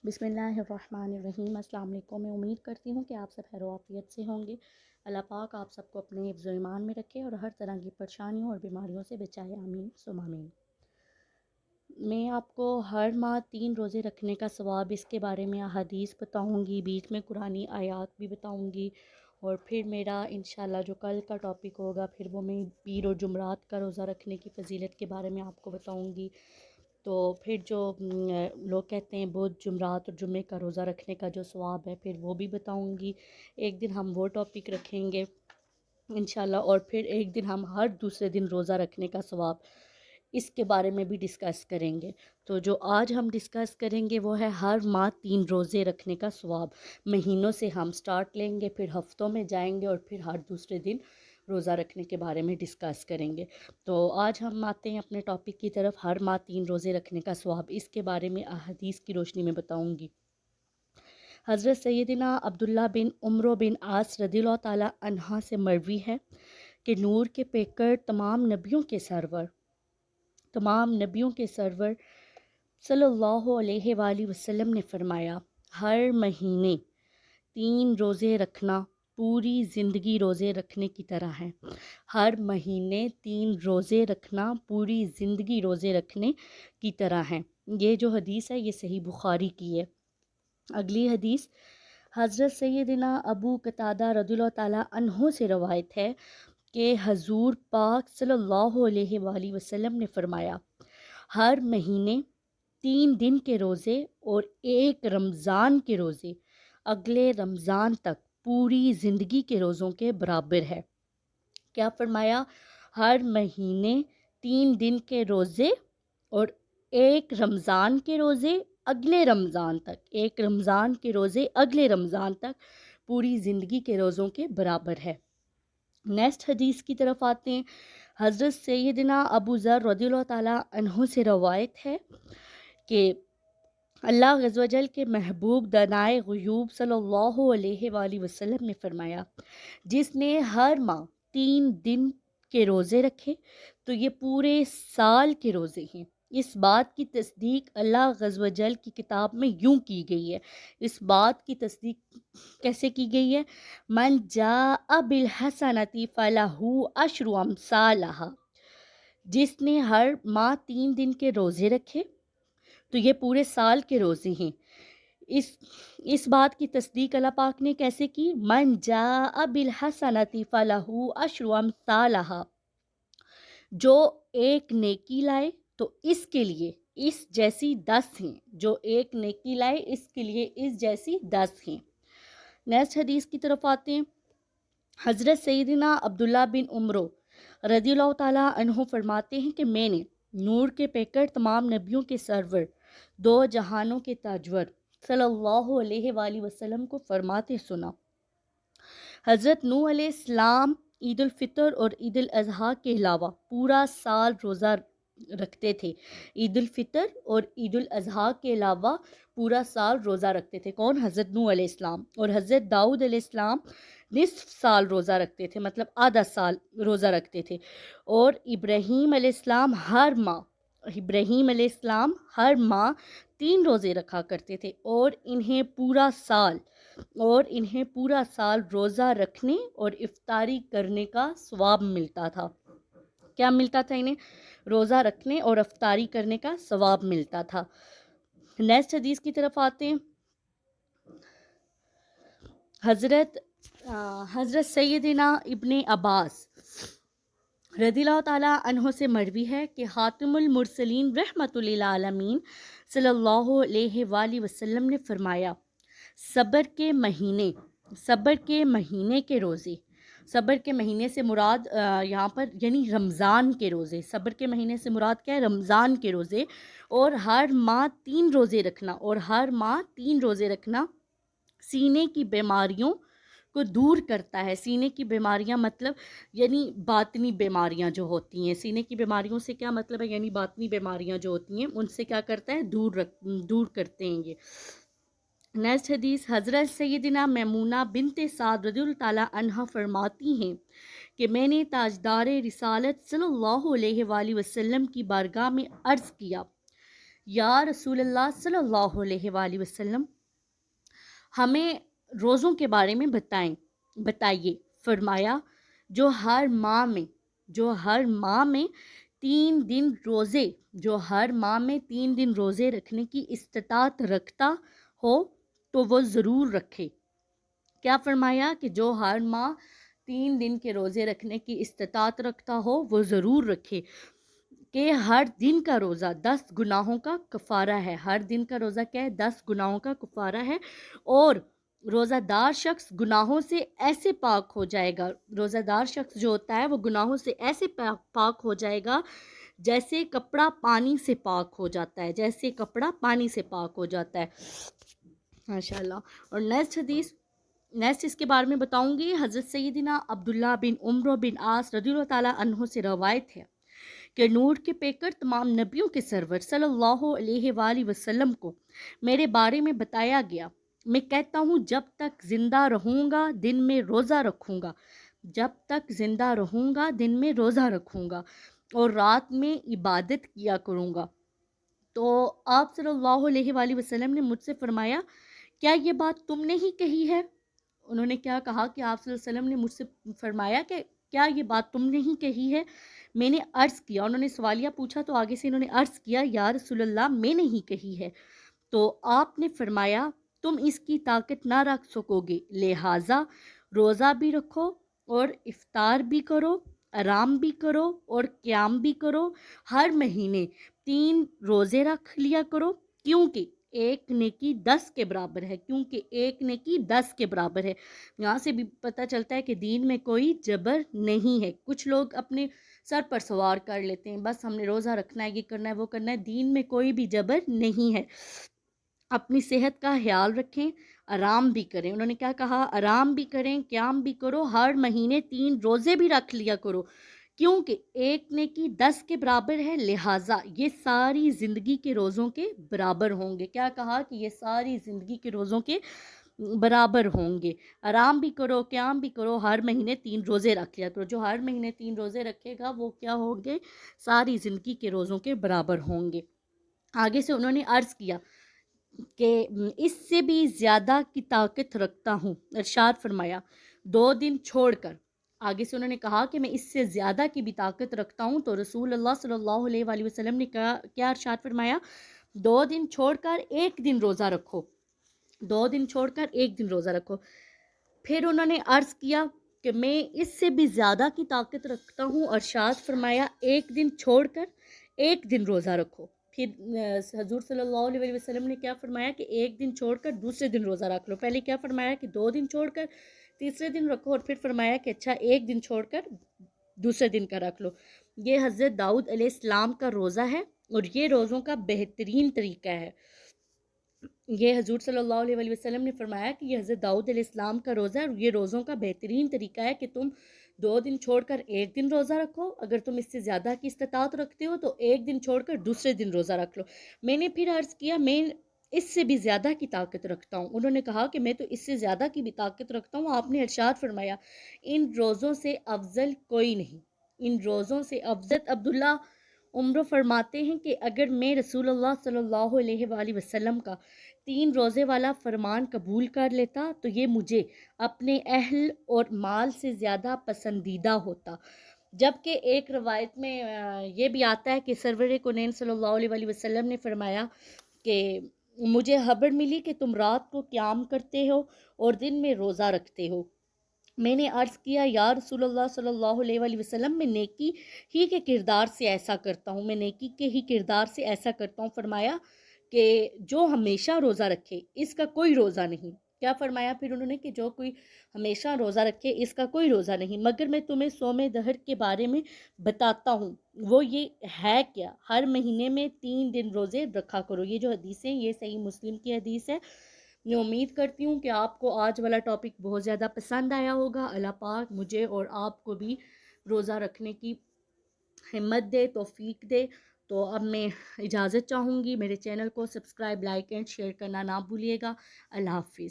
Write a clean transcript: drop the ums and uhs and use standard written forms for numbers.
بسم اللہ الرحمن الرحیم۔ السلام علیکم۔ میں امید کرتی ہوں کہ آپ سب خیر و عافیت سے ہوں گے۔ اللہ پاک آپ سب کو اپنے حفظ و ایمان میں رکھے اور ہر طرح کی پریشانیوں اور بیماریوں سے بچائے، آمین ثم آمین۔ میں آپ کو ہر ماہ 3 روزے رکھنے کا ثواب، اس کے بارے میں احادیث بتاؤں گی، بیچ میں قرآنی آیات بھی بتاؤں گی، اور پھر میرا انشاءاللہ جو کل کا ٹاپک ہوگا پھر وہ میں پیر اور جمعرات کا روزہ رکھنے کی فضیلت کے بارے میں آپ کو بتاؤں گی۔ تو پھر جو لوگ کہتے ہیں بدھ، جمعرات اور جمعے کا روزہ رکھنے کا جو ثواب ہے پھر وہ بھی بتاؤں گی۔ ایک دن ہم وہ ٹاپک رکھیں گے انشاءاللہ، اور پھر ایک دن ہم ہر دوسرے دن روزہ رکھنے کا ثواب، اس کے بارے میں بھی ڈسکس کریں گے۔ تو جو آج ہم ڈسکس کریں گے وہ ہے ہر ماہ 3 روزے رکھنے کا ثواب۔ مہینوں سے ہم سٹارٹ لیں گے، پھر ہفتوں میں جائیں گے، اور پھر ہر دوسرے دن روزہ رکھنے کے بارے میں ڈسکس کریں گے۔ تو آج ہم آتے ہیں اپنے ٹاپک کی طرف، ہر ماہ 3 روزے رکھنے کا ثواب۔ اس کے بارے میں احادیث کی روشنی میں بتاؤں گی۔ حضرت سیدنا عبداللہ بن عمرو بن عاص رضی اللہ تعالیٰ عنہ سے مروی ہے کہ نور کے پیکر تمام نبیوں کے سرور صلی اللہ علیہ وآلہ وسلم نے فرمایا، ہر مہینے 3 روزے رکھنا پوری زندگی روزے رکھنے کی طرح ہے۔ ہر مہینے 3 روزے رکھنا پوری زندگی روزے رکھنے کی طرح ہے۔ یہ جو حدیث ہے یہ صحیح بخاری کی ہے۔ اگلی حدیث حضرت سیدنا ابو قتادہ رضی اللہ تعالیٰ عنہ سے روایت ہے کہ حضور پاک صلی اللہ علیہ وآلہ وسلم نے فرمایا، ہر مہینے 3 دن کے روزے اور 1 رمضان کے روزے اگلے رمضان تک پوری زندگی کے روزوں کے برابر ہے۔ کیا فرمایا؟ ہر مہینے 3 دن کے روزے اور 1 رمضان کے روزے اگلے رمضان تک، 1 رمضان کے روزے اگلے رمضان تک پوری زندگی کے روزوں کے برابر ہے۔ نیکسٹ حدیث کی طرف آتے ہیں۔ حضرت سیدنا ابو ذر رضی اللہ تعالیٰ عنہ سے روایت ہے کہ اللہ عز و جل کے محبوب دانائے غیوب صلی اللہ علیہ وآلہ وسلم نے فرمایا، جس نے ہر ماہ 3 دن کے روزے رکھے تو یہ پورے سال کے روزے ہیں۔ اس بات کی تصدیق اللہ عز و جل کی کتاب میں یوں کی گئی ہے۔ اس بات کی تصدیق کیسے کی گئی ہے؟ من جاء بالحسنۃ فلہ عشر امثالھا، جس نے ہر ماہ 3 دن کے روزے رکھے تو یہ پورے سال کے روزے ہیں۔ اس بات کی تصدیق اللہ پاک نے کیسے کی؟ من جاء بالحسنۃ فلہ عشر امثالھا، جو ایک نیکی لائے تو اس کے لیے اس جیسی 10 ہیں، جو ایک نیکی لائے اس کے لیے اس جیسی 10 ہیں۔ نیکسٹ حدیث کی طرف آتے ہیں۔ حضرت سیدنا عبداللہ بن عمرو رضی اللہ تعالیٰ عنہ فرماتے ہیں کہ میں نے نور کے پیکر تمام نبیوں کے سرور 2 جہانوں کے تاجور صلی اللہ علیہ وآلہ وسلم کو فرماتے سنا، حضرت نوح علیہ السلام عید الفطر اور عید الاضحیٰ کے علاوہ پورا سال روزہ رکھتے تھے۔ عید الفطر اور عید الاضحیٰ کے علاوہ پورا سال روزہ رکھتے تھے۔ کون؟ حضرت نوح علیہ السلام۔ اور حضرت داؤد علیہ السلام نصف سال روزہ رکھتے تھے، مطلب آدھا سال روزہ رکھتے تھے۔ اور ابراہیم علیہ السلام ہر ماہ 3 روزے رکھا کرتے تھے، اور انہیں پورا سال روزہ رکھنے اور افطاری کرنے کا ثواب ملتا تھا۔ کیا ملتا تھا؟ انہیں روزہ رکھنے اور افطاری کرنے کا ثواب ملتا تھا۔ نیکسٹ حدیث کی طرف آتے ہیں۔ حضرت سیدنا ابن عباس رضی اللہ تعالیٰ عنہ سے مروی ہے کہ خاتم المرسلین رحمۃ للعالمین صلی اللہ علیہ وآلہ وسلم نے فرمایا، صبر کے مہینے کے روزے، صبر کے مہینے سے مراد یہاں پر یعنی رمضان کے روزے، صبر کے مہینے سے مراد کیا ہے؟ رمضان کے روزے، اور ہر ماہ 3 روزے رکھنا سینے کی بیماریوں کو دور کرتا ہے۔ سینے کی بیماریاں مطلب یعنی باطنی بیماریاں جو ہوتی ہیں، سینے کی بیماریوں سے کیا مطلب ہے؟ یعنی باطنی بیماریاں جو ہوتی ہیں ان سے کیا کرتا ہے؟ دور کرتے ہیں یہ۔ نیکسٹ حدیث حضرت سیدنا میمونہ بنت سعد رضی اللہ تعالیٰ عنہ فرماتی ہیں کہ میں نے تاجدار رسالت صلی اللہ علیہ وآلہ وسلم کی بارگاہ میں عرض کیا، یا رسول اللہ صلی اللہ علیہ وآلہ وسلم ہمیں روزوں کے بارے میں بتائیے۔ فرمایا جو ہر ماہ میں 3 دن روزے رکھنے کی استطاعت رکھتا ہو تو وہ ضرور رکھے۔ کیا فرمایا کہ جو ہر ماہ 3 دن کے روزے رکھنے کی استطاعت رکھتا ہو وہ ضرور رکھے، کہ ہر دن کا روزہ 10 گناہوں کا کفارہ ہے۔ ہر دن کا روزہ کیا ہے؟ 10 گناہوں کا کفارہ ہے، اور روزہ دار شخص گناہوں سے ایسے پاک ہو جائے گا، روزہ دار شخص جو ہوتا ہے وہ گناہوں سے ایسے پاک ہو جائے گا جیسے کپڑا پانی سے پاک ہو جاتا ہے، جیسے کپڑا پانی سے پاک ہو جاتا ہے۔ ماشاءاللہ۔ اور نیکسٹ اس کے بارے میں بتاؤں گی۔ حضرت سیدنا عبداللہ بن عمرو بن عاص رضی اللہ تعالیٰ عنہ سے روایت ہے کہ نور کے پیکر تمام نبیوں کے سرور صلی اللہ علیہ وآلہ وسلم کو میرے بارے میں بتایا گیا، میں کہتا ہوں جب تک زندہ رہوں گا دن میں روزہ رکھوں گا، جب تک زندہ رہوں گا دن میں روزہ رکھوں گا اور رات میں عبادت کیا کروں گا۔ تو آپ صلی اللہ علیہ وآلہ وسلم نے مجھ سے فرمایا کیا یہ بات تم نے ہی کہی ہے؟ انہوں نے کیا کہا کہ آپ صلی اللہ علیہ وسلم نے مجھ سے فرمایا کہ کیا یہ بات تم نے ہی کہی ہے؟ میں نے عرض کیا، انہوں نے سوالیہ پوچھا تو آگے سے انہوں نے عرض کیا یا رسول اللہ میں نے ہی کہی ہے۔ تو آپ نے فرمایا تم اس کی طاقت نہ رکھ سکو گے، لہٰذا روزہ بھی رکھو اور افطار بھی کرو، آرام بھی کرو اور قیام بھی کرو، ہر مہینے 3 روزے رکھ لیا کرو، کیونکہ ایک نیکی 10 کے برابر ہے، کیونکہ ایک نیکی 10 کے برابر ہے۔ یہاں سے بھی پتہ چلتا ہے کہ دین میں کوئی جبر نہیں ہے۔ کچھ لوگ اپنے سر پر سوار کر لیتے ہیں، بس ہم نے روزہ رکھنا ہے، یہ کرنا ہے، وہ کرنا ہے۔ دین میں کوئی بھی جبر نہیں ہے۔ اپنی صحت کا خیال رکھیں، آرام بھی کریں۔ انہوں نے کیا کہا؟ آرام بھی کریں، قیام بھی کرو، ہر مہینے 3 روزے بھی رکھ لیا کرو، کیونکہ ایک نیکی 10 کے برابر ہے، لہٰذا یہ ساری زندگی کے روزوں کے برابر ہوں گے۔ کیا کہا؟ کہ یہ ساری زندگی کے روزوں کے برابر ہوں گے۔ آرام بھی کرو، قیام بھی کرو، ہر مہینے 3 روزے رکھ لیا کرو۔ جو ہر مہینے 3 روزے رکھے گا وہ کیا ہوں گے؟ ساری زندگی کے روزوں کے برابر ہوں گے۔ آگے سے انہوں نے عرض کیا کہ اس سے بھی زیادہ کی طاقت رکھتا ہوں، ارشاد فرمایا 2 دن چھوڑ کر۔ آگے سے انہوں نے کہا کہ میں اس سے زیادہ کی بھی طاقت رکھتا ہوں، تو رسول اللہ صلی اللہ علیہ وآلہ وسلم نے کیا ارشاد فرمایا؟ 2 دن چھوڑ کر 1 دن روزہ رکھو، 2 دن چھوڑ کر 1 دن روزہ رکھو۔ پھر انہوں نے عرض کیا کہ میں اس سے بھی زیادہ کی طاقت رکھتا ہوں، ارشاد فرمایا 1 دن چھوڑ کر 1 دن روزہ رکھو۔ پھر حضور صلی اللہ علیہ وسلم نے کیا فرمایا کہ 1 دن چھوڑ کر دوسرے دن روزہ رکھ لو۔ پہلے کیا فرمایا کہ 2 دن چھوڑ کر تیسرے دن رکھو، اور پھر فرمایا کہ اچھا 1 دن چھوڑ کر دوسرے دن کا رکھ لو۔ یہ حضرت داؤد علیہ السلام کا روزہ ہے، اور یہ روزوں کا بہترین طریقہ ہے۔ یہ حضور صلی اللہ علیہ وسلم نے فرمایا کہ یہ حضرت داؤد علیہ السلام کا روزہ ہے، اور یہ روزوں کا بہترین طریقہ ہے کہ تم 2 دن چھوڑ کر 1 دن روزہ رکھو، اگر تم اس سے زیادہ کی استطاعت رکھتے ہو تو 1 دن چھوڑ کر دوسرے دن روزہ رکھ لو۔ میں نے پھر عرض کیا میں اس سے بھی زیادہ کی طاقت رکھتا ہوں۔ انہوں نے کہا کہ میں تو اس سے زیادہ کی بھی طاقت رکھتا ہوں۔ آپ نے ارشاد فرمایا ان روزوں سے افضل کوئی نہیں، ان روزوں سے افضل۔ عبداللہ عمرو فرماتے ہیں کہ اگر میں رسول اللہ صلی اللہ علیہ وآلہ وسلم کا 3 روزے والا فرمان قبول کر لیتا تو یہ مجھے اپنے اہل اور مال سے زیادہ پسندیدہ ہوتا۔ جبکہ ایک روایت میں یہ بھی آتا ہے کہ سرور کونین صلی اللہ علیہ وآلہ وسلم نے فرمایا کہ مجھے خبر ملی کہ تم رات کو قیام کرتے ہو اور دن میں روزہ رکھتے ہو۔ میں نے عرض کیا یا رسول اللہ صلی اللہ علیہ وآلہ وسلم میں نیکی ہی کے کردار سے ایسا کرتا ہوں، میں نیکی کے ہی کردار سے ایسا کرتا ہوں۔ فرمایا کہ جو ہمیشہ روزہ رکھے اس کا کوئی روزہ نہیں۔ کیا فرمایا پھر انہوں نے کہ جو کوئی ہمیشہ روزہ رکھے اس کا کوئی روزہ نہیں، مگر میں تمہیں صوم دہر کے بارے میں بتاتا ہوں، وہ یہ ہے کیا؟ ہر مہینے میں 3 دن روزے رکھا کرو۔ یہ جو حدیث ہے یہ صحیح مسلم کی حدیث ہے۔ میں امید کرتی ہوں کہ آپ کو آج والا ٹاپک بہت زیادہ پسند آیا ہوگا۔ اللہ پاک مجھے اور آپ کو بھی روزہ رکھنے کی ہمت دے، توفیق دے۔ تو اب میں اجازت چاہوں گی، میرے چینل کو سبسکرائب، لائک اینڈ شیئر کرنا نہ بھولیے گا۔ اللہ حافظ۔